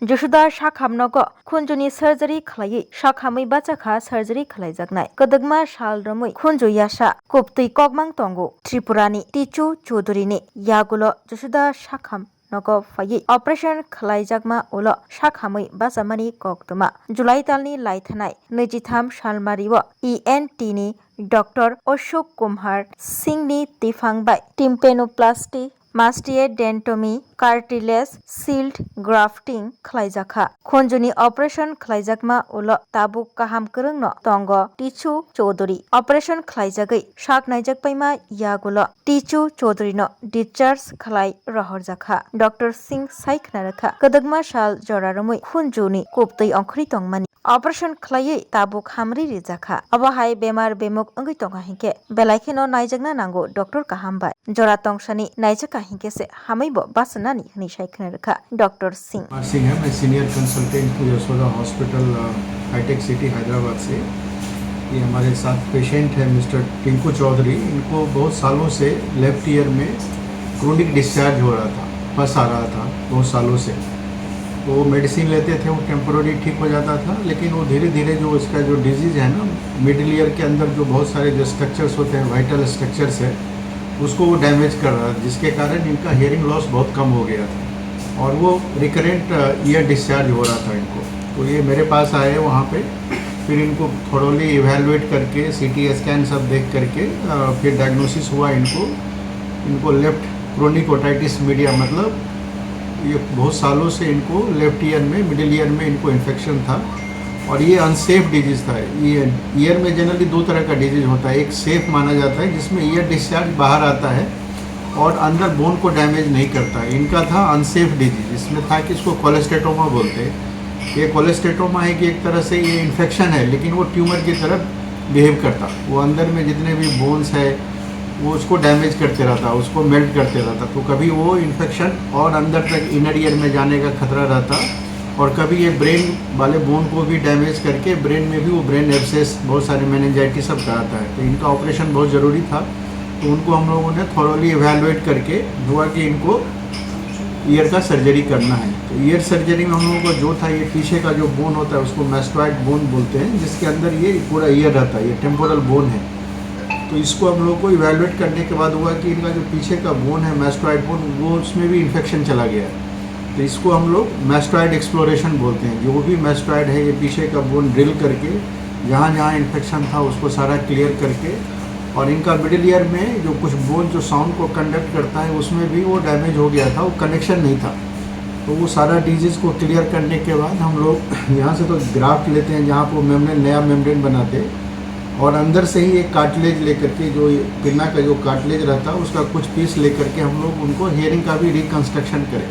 Jasuda शाखामनगो Khunjuni surgery खलायै शाखामै बाचाखा surgery खलायजागनाय कदगमा साल रमै खुनजु यासा कुपतै कगमां तंगो त्रिपुरानि टिचु चौधुरीनि यागुलो Jasuda शाखाम नगो फायै operation खलायजागमा उलो शाखामै बाचामानि कगतमा जुलाई तालनि लायथानाय 23 सालमारिव ENT नि डॉक्टर अशोक कुमार सिंहनि तिफांबाय tympanoplasty mastoidectomy cartilage shield grafting खलायजाखा खुनजुनि ऑपरेशन खलायजागमा उलो ताबुक काहाम करंनो तंग टिचु चौधुरी ऑपरेशन खलायजागै शाक नायजागपायमा यागुलो टिचु चौधुरीनो डिस्चार्ज खलाय रहरजाखा डॉक्टर सिंह साइखनारखा कदगमा साल जरारमै खुनजुनि कुपतै अंखरि तंगमानि ऑपरेशन खलायै ताबुक हामरि रिजाखा अबहाय बेमार बेमुक अंगै तंगा हिंके बेलायखेनो नायजागना नांगौ डॉक्टर काहामबाय जरा तंगसानि नायजाका हिंके से हामैबो बासनानि हनि साइखनारखा डॉक्टर सिंह है। मैं सीनियर कंसल्टेंट हूँ Yashoda hospital Hitech City Hyderabad से। ये हमारे साथ पेशेंट है मिस्टर टिंकू चौधरी। इनको बहुत सालों से लेफ्ट ईयर में क्रोनिक डिस्चार्ज हो रहा था, फंस आ रहा था बहुत सालों से। तो वो मेडिसिन लेते थे, वो टेम्पोररी ठीक हो जाता था, लेकिन वो धीरे धीरे जो इसका जो डिजीज़ है ना, मिडिल ईयर के अंदर जो बहुत सारे जो स्ट्रक्चर्स होते हैं, वाइटल स्ट्रक्चर्स है, उसको वो डैमेज कर रहा था, जिसके कारण इनका हियरिंग लॉस बहुत कम हो गया था और वो रिकरेंट ईयर डिस्चार्ज हो रहा था इनको। तो ये मेरे पास आए वहाँ पे, फिर इनको थोड़ोली इवेलुएट करके CT स्कैन सब देख करके फिर डायग्नोसिस हुआ इनको लेफ्ट क्रोनिक ओटाइटिस मीडिया, मतलब ये बहुत सालों से इनको लेफ्ट ईयर में, मिडिल ईयर में इनको इन्फेक्शन था और ये अनसेफ डिजीज़ था। ये ईयर में जनरली दो तरह का डिजीज़ होता है, एक सेफ माना जाता है जिसमें ईयर डिस्चार्ज बाहर आता है और अंदर बोन को डैमेज नहीं करता है। इनका था अनसेफ डिजीज, इसमें था कि इसको कोलेस्टेटोमा बोलते हैं। ये कोलेस्टेटोमा है कि एक तरह से ये इन्फेक्शन है, लेकिन वो ट्यूमर की तरह बिहेव करता, वो अंदर में जितने भी बोन्स है वो उसको डैमेज करते रहता, उसको मेल्ट करते रहता। तो कभी वो इन्फेक्शन और अंदर तक इनर ईयर में जाने का खतरा रहता और कभी ये ब्रेन वाले बोन को भी डैमेज करके ब्रेन में भी वो ब्रेन एब्सेस, बहुत सारे मेनिंजाइटिस सब कराता है। तो इनका ऑपरेशन बहुत ज़रूरी था। तो उनको हम लोगों ने थॉरोली इवेलुएट करके हुआ कि इनको ईयर का सर्जरी करना है। तो ईयर सर्जरी में हम लोगों को जो था, ये पीछे का जो बोन होता है उसको मैस्टॉइड बोन बोलते हैं, जिसके अंदर ये पूरा ईयर रहता है, ये टेम्पोरल बोन है। तो इसको हम लोग को इवेलुएट करने के बाद हुआ कि इनका जो पीछे का बोन है मैस्टॉइड बोन, वो उसमें भी इन्फेक्शन चला गया है। तो इसको हम लोग मैस्टॉइड एक्सप्लोरेशन बोलते हैं। जो भी मैस्टॉइड है, ये पीछे का बोन ड्रिल करके जहाँ जहाँ इन्फेक्शन था उसको सारा क्लियर करके, और इनका मिडिल ईयर में जो कुछ बोन जो साउंड को कंडक्ट करता है उसमें भी वो डैमेज हो गया था, वो कनेक्शन नहीं था। तो वो सारा डिजीज़ को क्लियर करने के बाद हम लोग यहाँ से तो ग्राफ्ट लेते हैं जहाँ पर मेम्ब्रेन, नया मेम्ब्रेन बनाते हैं, और अंदर से ही एक कार्टिलेज लेकर के, जो पिन्ना का जो कार्टिलेज रहता है उसका कुछ पीस लेकर के हम लोग उनको हियरिंग का भी रिकन्स्ट्रक्शन करें।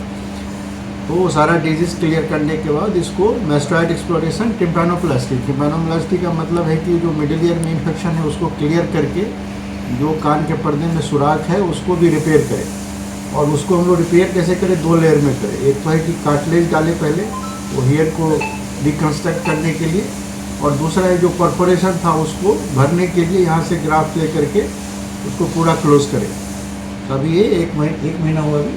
तो वो सारा डिजीज़ क्लियर करने के बाद इसको मैस्टॉइड एक्सप्लोरेशन टिम्पैनोप्लास्टी का मतलब है कि जो मिडिल ईयर में इन्फेक्शन है उसको क्लियर करके जो कान के पर्दे में सुराख है उसको भी रिपेयर करें। और उसको हम लोग रिपेयर कैसे करें, 2 लेयर में करें। एक तो है कि कार्टिलेज डालें पहले वो हेयर को रिकन्स्ट्रक्ट करने के लिए, और दूसरा है जो परफोरेशन था उसको भरने के लिए यहाँ से ग्राफ्ट ले करके उसको पूरा क्लोज करें। अभी ये एक महीना हुआ, अभी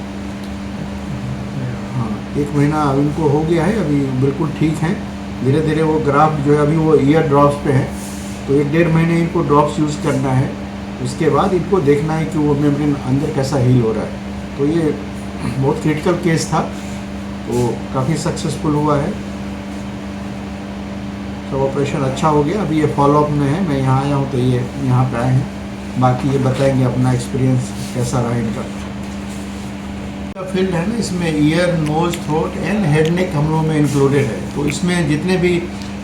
हाँ 1 महीना अब इनको हो गया है, अभी बिल्कुल ठीक हैं। धीरे धीरे वो ग्राफ्ट जो है, अभी वो ईयर ड्रॉप्स पे है, तो 1-1.5 महीने इनको ड्रॉप्स यूज़ करना है। उसके बाद इनको देखना है कि वो मेम्ब्रेन अंदर कैसा हील हो रहा है। तो ये बहुत क्रिटिकल केस था, तो काफ़ी सक्सेसफुल हुआ है। तो ऑपरेशन अच्छा हो गया। अभी ये फॉलोअप में है, मैं यहाँ आया हूँ तो ये यहाँ पे आए हैं। बाकी ये बताएंगे अपना एक्सपीरियंस कैसा रहा इनका। फील्ड है ना, इसमें ear, nose, throat and head neck हम लोगों में इंक्लूडेड है। तो इसमें जितने भी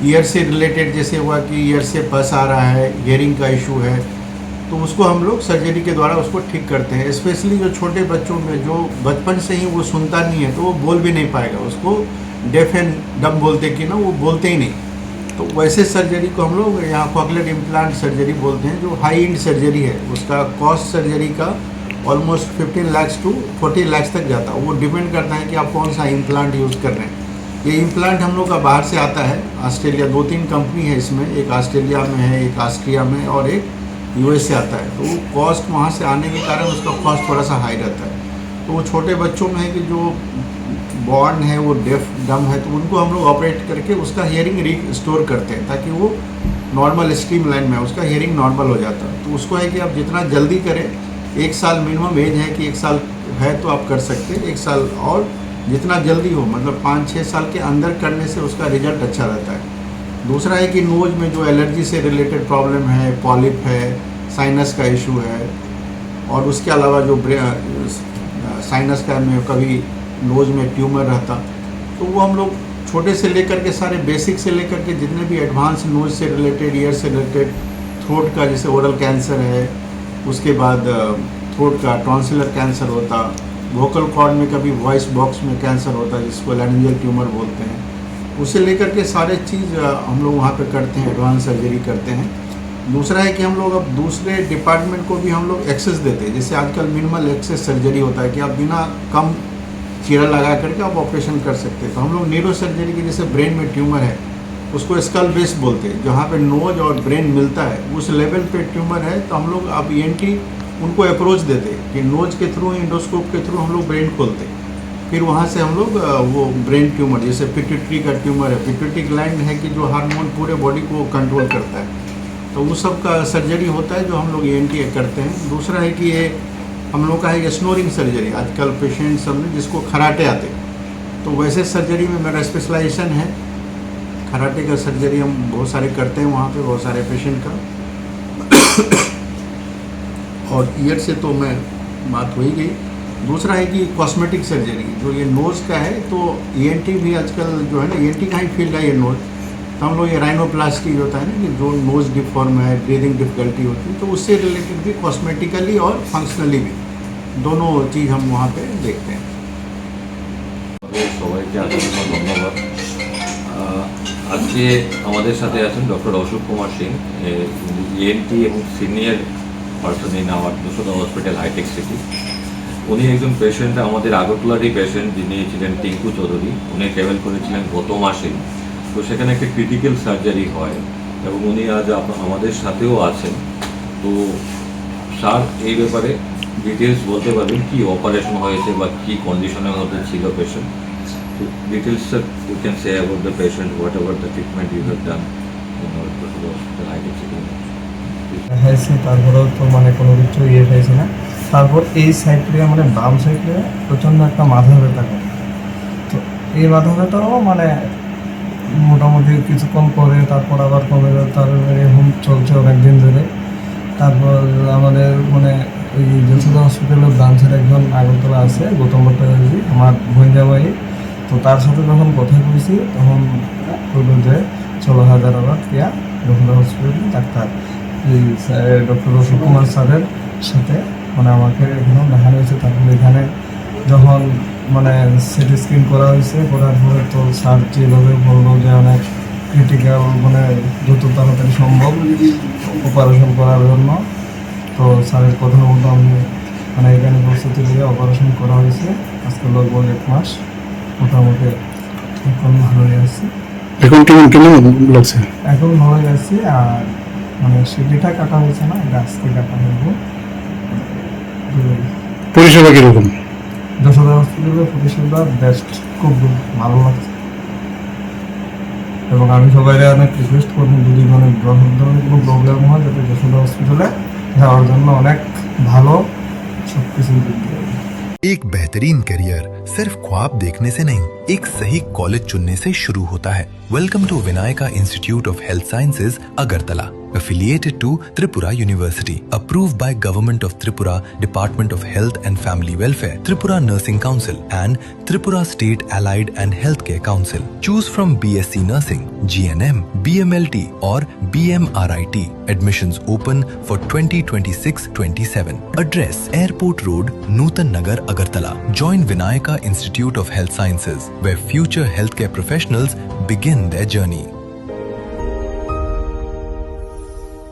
ईयर से रिलेटेड, जैसे हुआ कि ईयर से पस आ रहा है, हियरिंग का इशू है, तो उसको हम लोग सर्जरी के द्वारा उसको ठीक करते हैं। स्पेशली जो छोटे बच्चों में जो बचपन से ही वो सुनता नहीं है तो वो बोल भी नहीं पाएगा, उसको डेफ एंड डम बोलते कि ना, वो बोलते ही नहीं। तो वैसे सर्जरी को हम लोग यहाँ कॉकलेट इम्प्लांट सर्जरी बोलते हैं, जो हाई एंड सर्जरी है। उसका कॉस्ट सर्जरी का ऑलमोस्ट 15 लाख टू 40 लाख तक जाता है। वो डिपेंड करता है कि आप कौन सा इम्प्लांट यूज़ कर रहे हैं। ये इम्प्लांट हम लोग का बाहर से आता है, ऑस्ट्रेलिया, 2-3 कंपनी है इसमें, एक ऑस्ट्रेलिया में है, एक ऑस्ट्रिया में और एक US से आता है। तो वो कॉस्ट वहाँ से आने के कारण उसका कॉस्ट थोड़ा सा हाई रहता है। तो वो छोटे बच्चों में है कि जो बॉर्न है, वो डेफ डम है, तो उनको हम लोग ऑपरेट करके उसका हियरिंग रिस्टोर करते हैं ताकि वो नॉर्मल स्ट्रीम लाइन में उसका हियरिंग नॉर्मल हो जाता है। तो उसको है कि आप जितना जल्दी करें, 1 साल मिनिमम एज है कि 1 साल है तो आप कर सकते हैं, 1 साल और जितना जल्दी हो, मतलब 5-6 साल के अंदर करने से उसका रिजल्ट अच्छा रहता है। दूसरा है कि नोज में जो एलर्जी से रिलेटेड प्रॉब्लम है, पॉलिप है, साइनस का इशू है, और उसके अलावा जो साइनस का में कभी नोज में ट्यूमर रहता, तो वो हम लोग छोटे से लेकर के सारे बेसिक से लेकर के जितने भी एडवांस नोज से रिलेटेड, ईयर से रिलेटेड, थ्रोट का जैसे ओरल कैंसर है, उसके बाद थ्रोट का टॉन्सिलर कैंसर होता, वोकल कॉर्ड में कभी वॉइस बॉक्स में कैंसर होता है जिसको लैरिंजियल ट्यूमर बोलते हैं, उसे लेकर के सारे चीज़ हम लोग वहाँ पे करते हैं, एडवांस सर्जरी करते हैं। दूसरा है कि हम लोग अब दूसरे डिपार्टमेंट को भी हम लोग एक्सेस देते हैं, जैसे आजकल मिनिमल एक्सेस सर्जरी होता है कि आप बिना कम चीरा लगा करके आप ऑपरेशन कर सकते हैं। तो हम लोग न्यूरो सर्जरी की, जैसे ब्रेन में ट्यूमर है उसको स्कल बेस बोलते हैं, जहाँ पे नोज और ब्रेन मिलता है उस लेवल पे ट्यूमर है, तो हम लोग अब ENT उनको अप्रोच देते हैं कि नोज के थ्रू, इंडोस्कोप के थ्रू हम लोग ब्रेन खोलते हैं, फिर वहाँ से हम लोग वो ब्रेन ट्यूमर, जैसे पिट्यूटरी का ट्यूमर है, पिट्यूटरी ग्लैंड है कि जो हार्मोन पूरे बॉडी को कंट्रोल करता है, तो वो सब का सर्जरी होता है जो हम लोग ENT करते हैं। दूसरा है कि ये हम लोग का है स्नोरिंग सर्जरी, आजकल पेशेंट सब में जिसको खराटे आते, तो वैसे सर्जरी में मेरा स्पेशलाइजेशन है, खराटे का सर्जरी हम बहुत सारे करते हैं वहाँ पे, बहुत सारे पेशेंट का। और ईयर से तो मैं बात हो ही गई। दूसरा है कि कॉस्मेटिक सर्जरी, जो ये नोज़ का है, तो ENT भी आजकल जो है ना, ENT का ही फील्ड है ये नोज़, तो हम लोग ये राइनोप्लास्टी होता है ना कि जो नोज़ डिफॉर्म है, ब्रीदिंग डिफिकल्टी होती है, तो उससे रिलेटेड भी कॉस्मेटिकली और फंक्शनली भी दोनों चीज़ हम वहाँ पे देखते हैं। সবাইকে আন্তরিক ধন্যবাদ। আজকে আমাদের সাথে আছেন ডক্টর অশোক কুমার সিং, ENT এবং senior person in our Yashoda hospital hi tech City. উনি একজন পেশেন্ট, আমাদের আগরতলারই পেশেন্ট, যিনি ছিলেন টিঙ্কু চৌধুরী। উনি ট্রাভেল করেছিলেন গত মাসে, তো সেখানে একটা ক্রিটিক্যাল সার্জারি হয় এবং উনি আজ আমাদের সাথেও আছেন। তো স্যার এই ব্যাপারে ডিটেলস বলতে পারবেন কি অপারেশন হয়েছে বা কী কন্ডিশনের মধ্যে ছিল patient. Details sir you can say about the patient, whatever the treatment you have done in our hospital hi tech city. হয়েছে, তারপরেও তো মানে কোনো কিছু হয়েছে না। তারপর এই সাইডে মানে বাম সাইডে প্রচণ্ড একটা মাথা ব্যথা করে, তো এই মাথা ব্যথাও মানে মোটামুটি কিছুক্ষণ করে তারপর আবার কমে যায়, তারপরে এরকম চলছে অনেক দিন ধরে। তারপর আমাদের মানে ওই যশোদা হসপিটালের ব্রাঞ্চের একজন আগরতলা আছে, গৌতম ভট্টাচার্য, আমার ভঞ্জাবাই, তো তার সাথে যখন কথা বলছি তখন বললো যে চলো হায়দ্রাবাদ ইয়া যশোদা হসপিটালে ডাক্তার এই ডক্টর অশোক কুমার স্যারের সাথে মানে আমাকে এখানেও দেখানো হয়েছে। তারপরে এখানে যখন মানে সিটি স্ক্যান করা হয়েছে, করার পরে তো স্যার যেভাবে বললো যে অনেক ক্রিটিক্যাল, মানে যত তাড়াতাড়ি সম্ভব অপারেশন করার জন্য, তো স্যারের কথা মতো আমি মানে এখানে প্রস্তুতি নিয়ে অপারেশন করা হয়েছে। আজকে লগভগ 1 মাস, মোটামুটি এখন ভালোই আছি। এখন কেমন লাগছে? এখন ভালোই আছি। আর মানে সিটিটা কাটা হয়েছে না, এটা আজকে কাটা হইব। পরিষেবা কীরকম? যশোদা হসপিটালের পরিষেবা বেস্ট, খুব ভালো লাগছে। এবং আমি সবাই অনেক রিকোয়েস্ট করবো যদি মানে ধরনের কোনো প্রবলেম হয় যাতে যশোদা হসপিটালে যাওয়ার জন্য অনেক ভালো সব কিছু দিক দিয়ে। एक बेहतरीन करियर सिर्फ ख्वाब देखने से नहीं, एक सही कॉलेज चुनने से शुरू होता है। Welcome to Vinayaka institute of health sciences Agartala, affiliated to Tripura University, approved by Government of Tripura, Department of Health and Family Welfare, Tripura Nursing Council and Tripura State Allied and Healthcare Council. Choose from BSc Nursing, GNM, BMLT or BMRIT. Admissions open for 2026-27. Address: Airport Road, Nutan Nagar, Agartala. Join Vinayaka Institute of Health Sciences, where future healthcare professionals begin their journey.